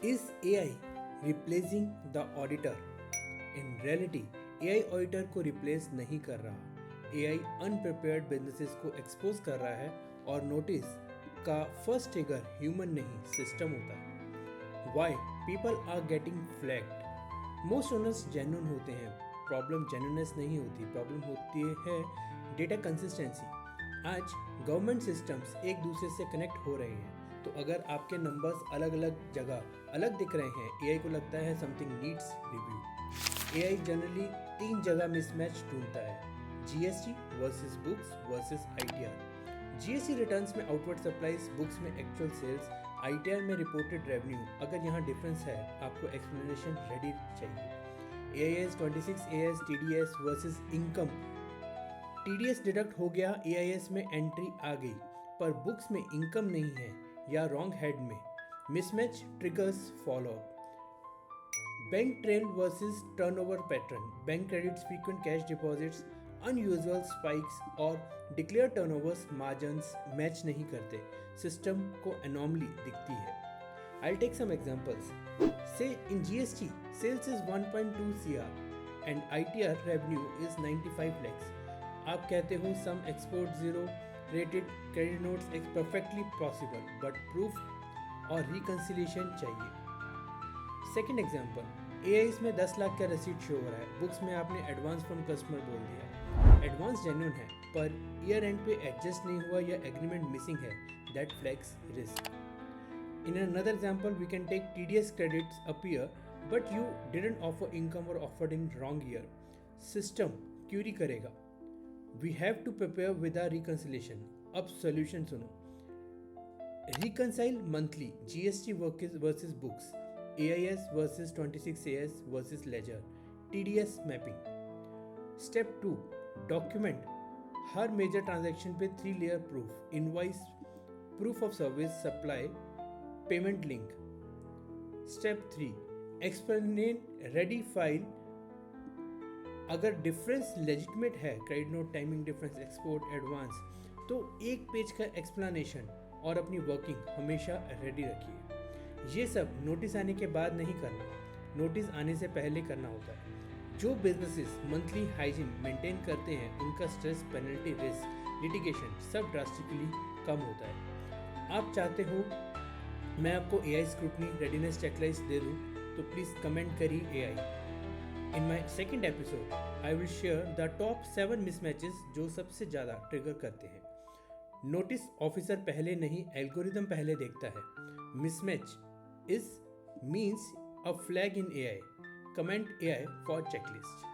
Is AI replacing the auditor? In reality, AI auditor को replace नहीं कर रहा। AI अनप्रिपेयर्ड बिजनेसेस को एक्सपोज कर रहा है और नोटिस का फर्स्ट ट्रिगर ह्यूमन नहीं सिस्टम होता है। Why people are getting flagged? Most owners genuine होते हैं, प्रॉब्लम जेन्युइननेस नहीं होती, प्रॉब्लम होती है डेटा कंसिस्टेंसी। आज गवर्नमेंट सिस्टम्स एक दूसरे से कनेक्ट हो रहे हैं, तो अगर आपके नंबर्स अलग अलग जगह अलग दिख रहे हैं, एआई को लगता है something needs review. AI generally 3 जगह मिसमैच ढूंढता है, GST versus books versus ITR. GST returns में आउटवर्ड सप्लाईज, बुक्स में एक्चुअल सेल्स, आईटीआर में रिपोर्टेड रेवेन्यू। अगर यहाँ डिफरेंस है, आपको एक्सप्लेनेशन रेडी चाहिए। AIS 26 as TDS versus income. TDS deduct हो गया, एआईएस में एंट्री आ गई, पर बुक्स में इनकम नहीं है या रॉन्ग हेड में। Mismatch triggers follow up. Bank trail versus turnover pattern. Bank credits, frequent cash deposits, unusual spikes और डिक्लेयर टर्नओवर्स मार्जिन्स मैच नहीं करते, सिस्टम को एनॉमली दिखती है। I'll take some examples. Say in GST, sales is 1.2 CR and ITR revenue is 95 lakhs. आप कहते हो some export zero rated credit notes is perfectly possible, but proof और reconciliation चाहिए। Second example, AIS में 10 लाख का रसीद शो हो रहा है, बुक्स में आपने एडवांस फ्रॉम कस्टमर बोल दिया। एडवांस जेन्युइन है, पर ईयर एंड पे एडजस्ट नहीं हुआ या एग्रीमेंट मिसिंग है, that flags risk. In another example, we can take TDS credits appear, but you didn't offer income or offered in wrong year. System query करेगा। We have to prepare with our reconciliation. अब solution सुनो। Reconcile monthly GST versus books, AIS versus 26 AS versus ledger, TDS mapping. Step 2, document हर major transaction पे 3 layer proof, invoice, proof of service, supply, payment link. Step 3, explain ready file. अगर difference legitimate है, credit note, timing difference, export, advance, तो एक page का explanation और अपनी working हमेशा ready रखिए। ये सब नोटिस आने के बाद नहीं करना, नोटिस आने से पहले करना होता है। जो बिजनेसेस मंथली हाइजीन मेंटेन करते हैं, उनका स्ट्रेस, पेनल्टी, रिस्क, लिटिगेशन सब ड्रास्टिकली कम होता है। आप चाहते हो मैं आपको एआई स्क्रूटनी रेडीनेस चेकलिस्ट दे दूं, तो प्लीज़ कमेंट करिए AI. In my second episode I will share the top 7 मिसमैचेस जो सबसे ज़्यादा ट्रिगर करते हैं। नोटिस ऑफिसर पहले नहीं, एल्गोरिदम पहले देखता है। Mismatch is means a flag in AI. Comment AI for checklist.